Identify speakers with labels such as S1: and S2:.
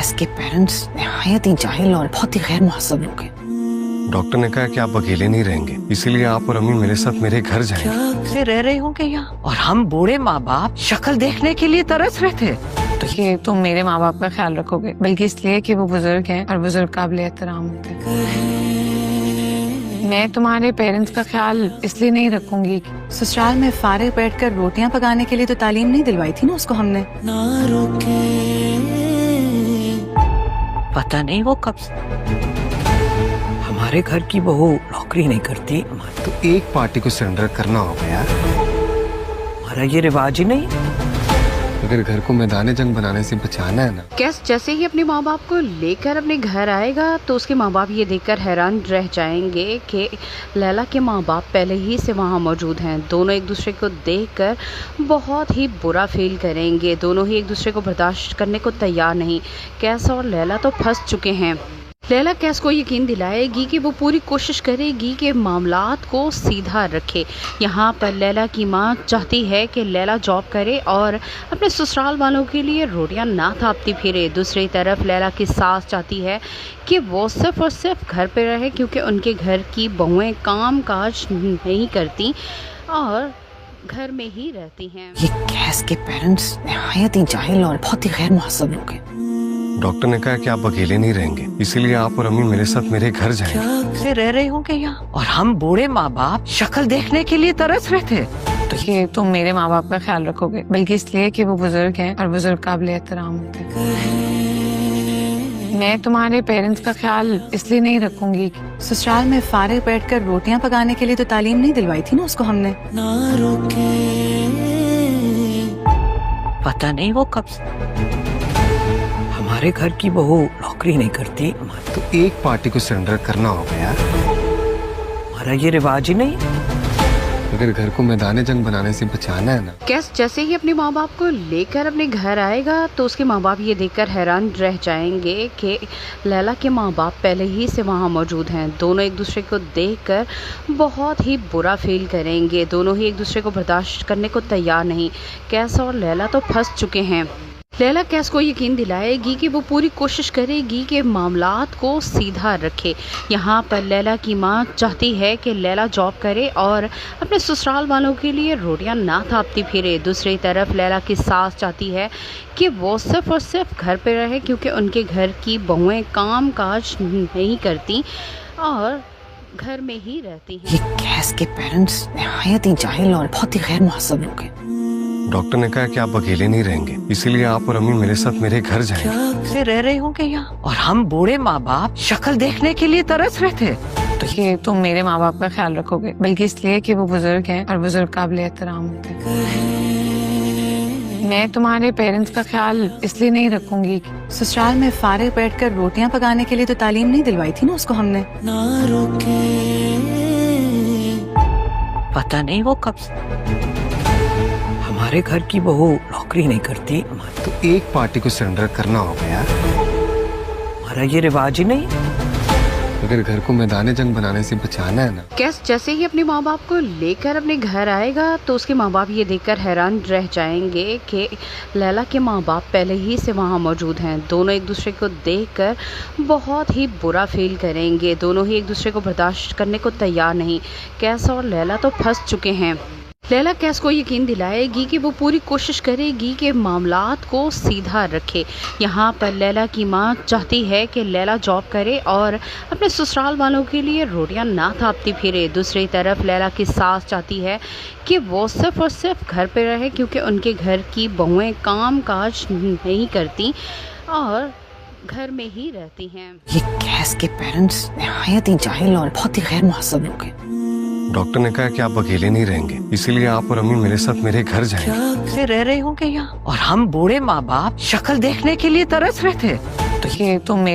S1: कैस के पेरेंट्स निहायत ही जाहिल और बहुत ही गैर मुहस्सब लोग हैं।
S2: डॉक्टर ने कहा कि आप अकेले नहीं रहेंगे, इसीलिए आप और अम्मी मेरे साथ मेरे घर जाएंगे।
S1: से रह रहे होंगे यहाँ और हम बूढ़े माँ बाप शक्ल देखने के लिए तरस रहे थे। तो ये तुम मेरे माँ बाप का ख्याल रखोगे, बल्कि इसलिए कि वो बुजुर्ग हैं और बुजुर्ग काबिल एहतराम होते हैं। मैं तुम्हारे पेरेंट्स का ख्याल इसलिए नहीं रखूंगी। ससुराल में फारिग बैठकर रोटियां पकाने के लिए तो तालीम नहीं दिलवाई थी ना उसको हमने। पता नहीं वो कब हमारे घर की बहू नौकरी नहीं करती।
S2: तो एक पार्टी को सरेंडर करना होगा यार,
S1: हमारा ये रिवाज ही नहीं।
S2: अगर घर को मैदान जंग बनाने से बचाना है ना।
S3: कैस जैसे ही अपने माँ बाप को लेकर अपने घर आएगा तो उसके माँ बाप ये देखकर हैरान रह जाएंगे कि लैला के माँ बाप पहले ही से वहाँ मौजूद हैं। दोनों एक दूसरे को देखकर बहुत ही बुरा फील करेंगे। दोनों ही एक दूसरे को बर्दाश्त करने को तैयार नहीं। कैस और लैला तो फंस चुके हैं। लैला कैस को यकीन दिलाएगी कि वो पूरी कोशिश करेगी कि मामलात को सीधा रखे। यहाँ पर लैला की माँ चाहती है कि लैला जॉब करे और अपने ससुराल वालों के लिए रोटियां ना थापती फिरे। दूसरी तरफ लैला की सास चाहती है कि वो सिर्फ और सिर्फ घर पे रहे, क्योंकि उनके घर की बहुएं काम काज नहीं करती और घर में ही रहती हैं।
S1: ये कैस के पेरेंट्स निहायत ही जाहिल और बहुत ही गैर मुहस्सब लोग हैं।
S2: डॉक्टर ने कहा कि आप अकेले नहीं रहेंगे, इसीलिए आप और अम्मी मेरे साथ मेरे घर जाएंगे।
S1: से रह रहे होंगे यहाँ और हम बूढ़े माँ बाप शक्ल देखने के लिए तरस रहे थे। तो ये तुम मेरे माँ बाप का ख्याल रखोगे, बल्कि इसलिए कि वो बुजुर्ग हैं और बुजुर्ग काबिल एहतराम होते हैं। मैं तुम्हारे पेरेंट्स का ख्याल इसलिए नहीं रखूंगी। ससुराल में फारिग बैठकर रोटियां पकाने के लिए तो तालीम नहीं दिलवाई थी ना उसको हमने। पता नहीं वो कब हमारे घर की बहू नौकरी नहीं करती।
S2: तो एक पार्टी को सरेंडर करना होगा यार,
S1: हमारा ये रिवाज ही नहीं।
S2: अगर घर को मैदान जंग बनाने से बचाना है ना।
S3: कैस जैसे ही अपने माँ बाप को लेकर अपने घर आएगा तो उसके माँ बाप ये देखकर हैरान रह जाएंगे कि लैला के माँ बाप पहले ही से वहाँ मौजूद हैं। दोनों एक दूसरे को देखकर बहुत ही बुरा फील करेंगे। दोनों ही एक दूसरे को बर्दाश्त करने को तैयार नहीं। कैस और लैला तो फंस चुके हैं। लैला कैस को यकीन दिलाएगी कि वो पूरी कोशिश करेगी कि मामलात को सीधा रखे। यहाँ पर लैला की माँ चाहती है कि लैला जॉब करे और अपने ससुराल वालों के लिए रोटियां ना थापती फिरे। दूसरी तरफ लैला की सास चाहती है कि वो सिर्फ और सिर्फ घर पे रहे, क्योंकि उनके घर की बहुएं काम काज नहीं करती और घर में ही रहती हैं।
S1: ये कैस के पेरेंट्स निहायत ही जाहिल और बहुत ही गैर मुहस्सब लोग हैं।
S2: डॉक्टर ने कहा कि आप अकेले नहीं रहेंगे, इसीलिए आप और अम्मी मेरे साथ मेरे घर जाएंगे।
S1: से रह रहे होंगे यहाँ और हम बूढ़े माँ बाप शक्ल देखने के लिए तरस रहे थे। तो ये तुम मेरे माँ बाप का ख्याल रखोगे, बल्कि इसलिए कि वो बुजुर्ग हैं और बुजुर्ग काबिल एहतराम होते हैं। मैं तुम्हारे पेरेंट्स का ख्याल इसलिए नहीं रखूंगी। ससुराल में फारिग बैठकर रोटियां पकाने के लिए तो तालीम नहीं दिलवाई थी ना उसको हमने। पता नहीं वो कब हमारे घर की बहू नौकरी नहीं करती।
S2: तो एक पार्टी को सरेंडर करना होगा यार,
S1: हमारा ये रिवाज ही नहीं।
S2: अगर घर को मैदान जंग बनाने से बचाना है ना।
S3: कैस जैसे ही अपने माँ बाप को लेकर अपने घर आएगा तो उसके माँ बाप ये देखकर हैरान रह जाएंगे कि लैला के माँ बाप पहले ही से वहाँ मौजूद हैं। दोनों एक दूसरे को देखकर बहुत ही बुरा फील करेंगे। दोनों ही एक दूसरे को बर्दाश्त करने को तैयार नहीं। कैस और लैला तो फंस चुके हैं। लैला कैस को यकीन दिलाएगी कि वो पूरी कोशिश करेगी कि मामलात को सीधा रखे। यहाँ पर लैला की माँ चाहती है कि लैला जॉब करे और अपने ससुराल वालों के लिए रोटियां ना थापती फिरे। दूसरी तरफ लैला की सास चाहती है कि वो सिर्फ और सिर्फ घर पे रहे, क्योंकि उनके घर की बहुएं काम काज नहीं करती और घर में ही रहती हैं।
S1: ये कैस के पेरेंट्स निहायत ही जाहिल और बहुत ही गैर मुहस्सब लोग हैं।
S2: डॉक्टर ने कहा कि आप अकेले नहीं रहेंगे, इसीलिए आप और अम्मी मेरे साथ मेरे घर जाएंगे।
S1: से रह रहे होंगे यहाँ और हम बूढ़े माँ बाप शक्ल देखने के लिए तरस रहे थे। तो ये तुम